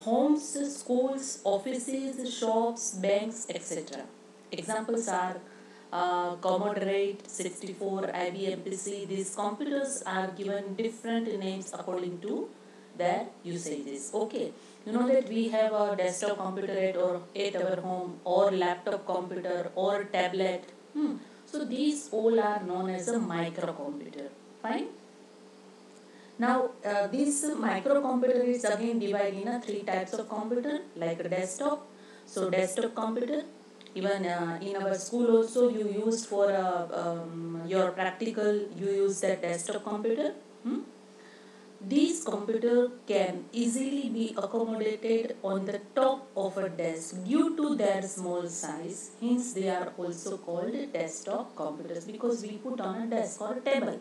homes, schools, offices, shops, banks, etc. Examples are Commodore 64, IBM PC. These computers are given different names according to their usages. Okay, you know that we have a desktop computer at our home, or laptop computer, or tablet. So these all are known as a microcomputer. Fine. Now, this microcomputer is again divided in three types of computer, like a desktop. So, desktop computer, even in our school also you used for your practical, you use that desktop computer. These computers can easily be accommodated on the top of a desk due to their small size. Hence, they are also called desktop computers because we put on a desk or a table.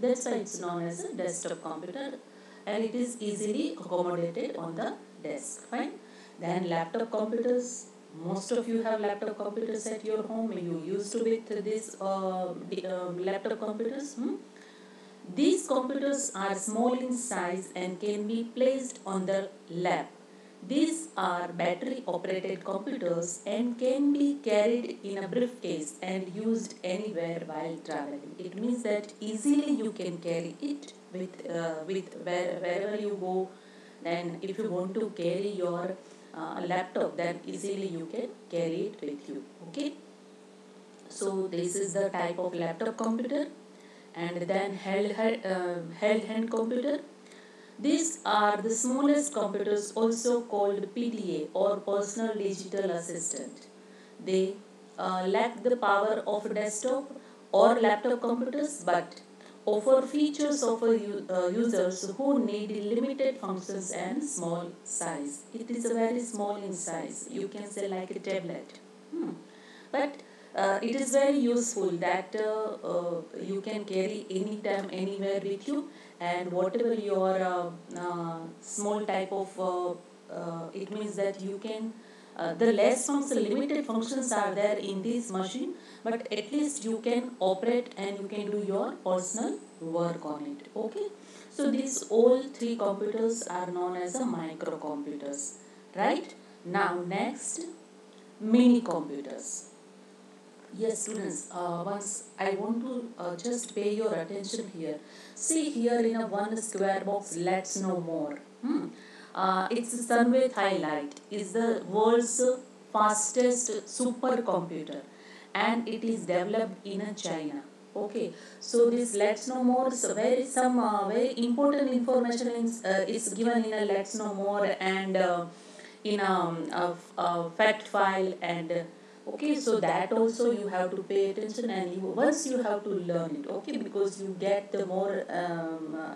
That's why it's known as a desktop computer, and it is easily accommodated on the desk. Fine. Then laptop computers. Most of you have laptop computers at your home. You used to with these laptop computers. These computers are small in size and can be placed on the lap. These are battery operated computers and can be carried in a briefcase and used anywhere while traveling. It means that easily you can carry it wherever you go. Then if you want to carry your laptop, then easily you can carry it with you. Okay. So this is the type of laptop computer, and then held hand computer. These are the smallest computers, also called PDA or personal digital assistant. They lack the power of desktop or laptop computers, but offer features of users who need limited functions and small size. It is a very small in size. You can say like a tablet. But it is very useful that you can carry anytime, anywhere with you, and whatever your small type of it means that you can the less function limited functions are there in this machine, but at least you can operate and you can do your personal work on it. Okay, so these all three computers are known as a microcomputers, right? Now next, mini computers. Yes, students, once I want to just pay your attention here. See here in a one square box, let's know more. It's Sunway Highlight is the world's fastest supercomputer, and it is developed in China. Okay, so this let's know more. So very some very important information is given in a let's know more, and in a fact file, and okay, so that also you have to pay attention, and once you have to learn it. Okay, because you get the more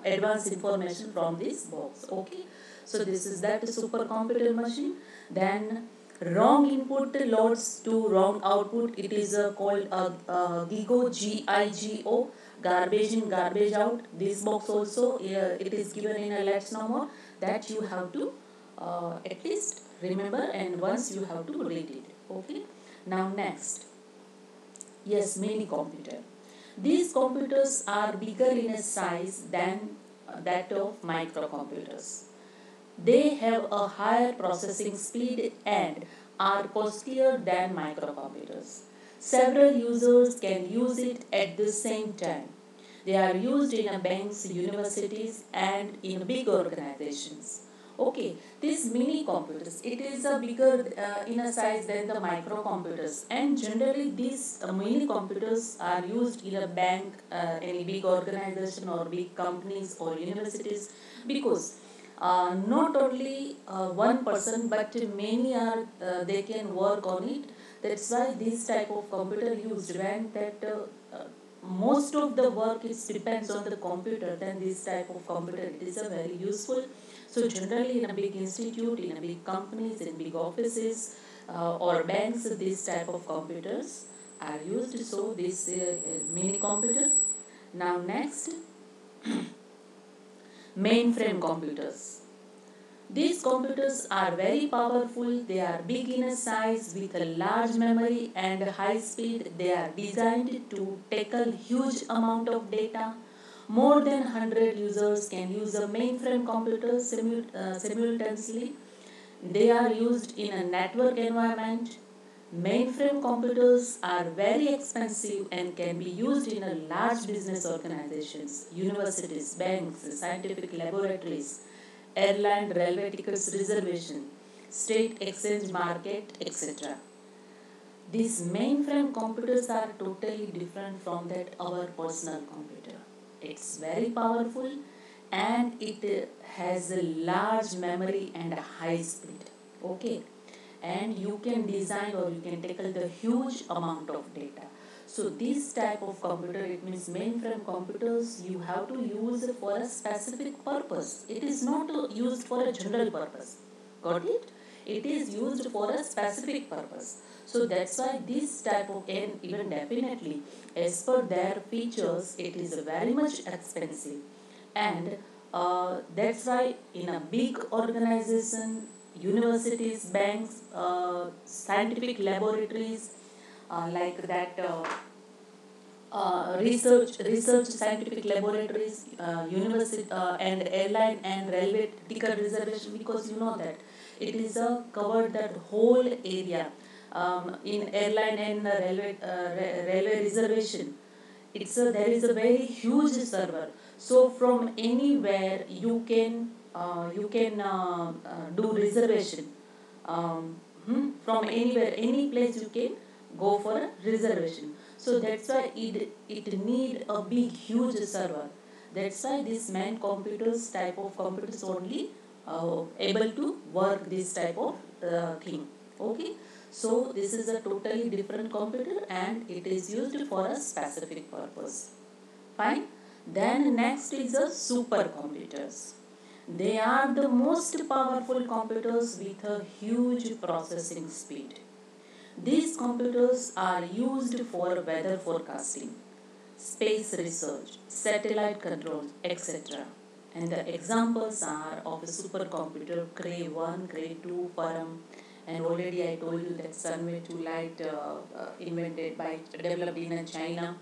advanced information from this box. Okay, so this is that supercomputer machine. Then wrong input loads to wrong output. It is called GIGO, GIGO, garbage in garbage out. This box also it is given in a let's know more, that you have to at least remember, and once you have to read it. Okay, now next, yes, mini computer. These computers are bigger in a size than that of microcomputers. They have a higher processing speed and are costlier than microcomputers. Several users can use it at the same time. They are used in banks, universities, and in big organizations. Okay, these mini computers, it is a bigger in a size than the microcomputers, and generally these mini computers are used in a bank, any big organization or big companies or universities, because not only one person but many are they can work on it. That's why this type of computer used, when that most of the work is depends on the computer, then this type of computer it is a very useful. So generally in a big institute, in a big companies, in big offices or banks, this type of computers are used. So this mini computer. Now next, mainframe computers. These computers are very powerful. They are big in size with a large memory and high speed. They are designed to tackle huge amount of data. More than 100 users can use a mainframe computer simultaneously. They are used in a network environment. Mainframe computers are very expensive and can be used in a large business organizations, universities, banks, scientific laboratories, airline railway tickets reservation, state exchange market, etc. These mainframe computers are totally different from that our personal computer. It's very powerful and it has a large memory and a high speed. Okay, and you can design or you can tackle the huge amount of data. So this type of computer, it means mainframe computers, you have to use it for a specific purpose. It is not used for a general purpose. Got it? It is used for a specific purpose. So that's why this type of, and even definitely as per their features, it is very much expensive. And that's why in a big organization, universities, banks, scientific laboratories, like that research scientific laboratories, university and airline and railway ticket reservation, because you know that it is covered that whole area in airline and railway reservation. There is a very huge server. So from anywhere you can do reservation. From anywhere, any place you can go for a reservation. So that's why it need a big huge server. That's why this main computers type of computers only able to work this type of thing. Okay, so this is a totally different computer and it is used for a specific purpose. Fine. Then next is a supercomputers. They are the most powerful computers with a huge processing speed. These computers are used for weather forecasting, space research, satellite control, etc. And the examples are of a supercomputer Cray 1, Cray 2, Param, and already I told you that Sunway 2 light developed in China.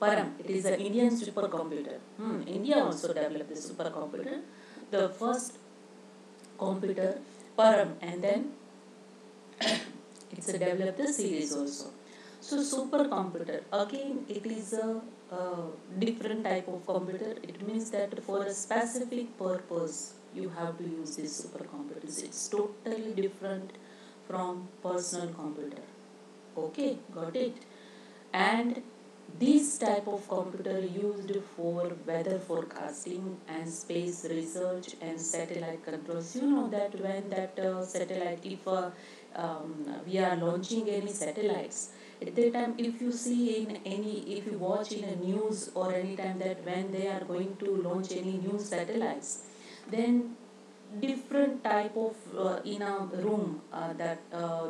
Param, it is an Indian supercomputer. India also developed the supercomputer. The first computer, Param, and then it's a developed series also. So supercomputer, again it is a different type of computer. It means that for a specific purpose you have to use these supercomputers. It's totally different from personal computer. Okay, got it. And this type of computer used for weather forecasting and space research and satellite controls. You know that when that satellite, if we are launching any satellites, at that time, if you see in any, if you watch in a news or any time that when they are going to launch any new satellites, then different type of in a room that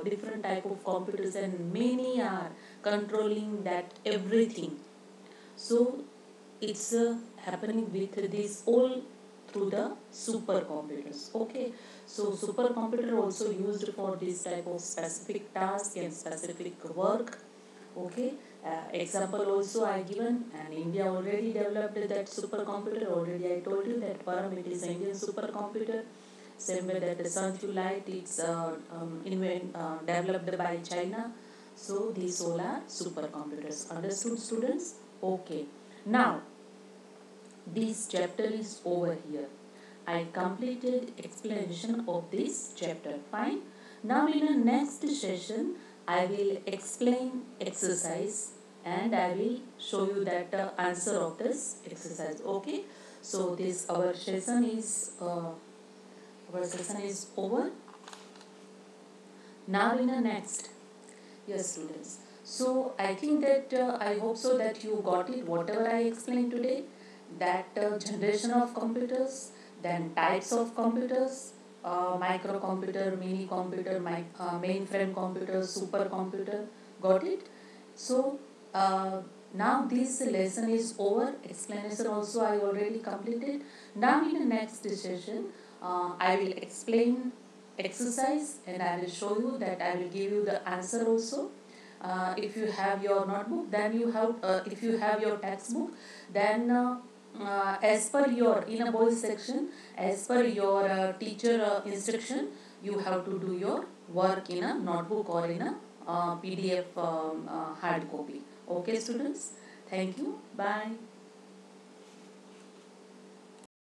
different type of computers and many are controlling that everything. So it's happening with this all through the supercomputers. Okay, so supercomputer also used for this type of specific task and specific work. Okay, example also I given, and India already developed that supercomputer. Already I told you that Param, it is Indian supercomputer. Same way that the Sun2 light, it's developed by China. So these all are supercomputers. Understood, students? Okay. Now this chapter is over here. I completed explanation of this chapter. Fine. Now in the next session, I will explain exercise and I will show you that answer of this exercise. Okay. So this our session is over. Now in the next, yes, students. So I think that I hope so that you got it. Whatever I explained today, that generation of computers, then types of computers, microcomputer, mini computer, mainframe computer, supercomputer. Got it? So now this lesson is over. Explanation also I already completed. Now in the next session, I will explain exercise and I will show you that I will give you the answer also. If you have your notebook, then you have, if you have your textbook, then as per your, in a boys section, as per your teacher instruction, you have to do your work in a notebook or in a PDF hard copy. Okay students, thank you, bye.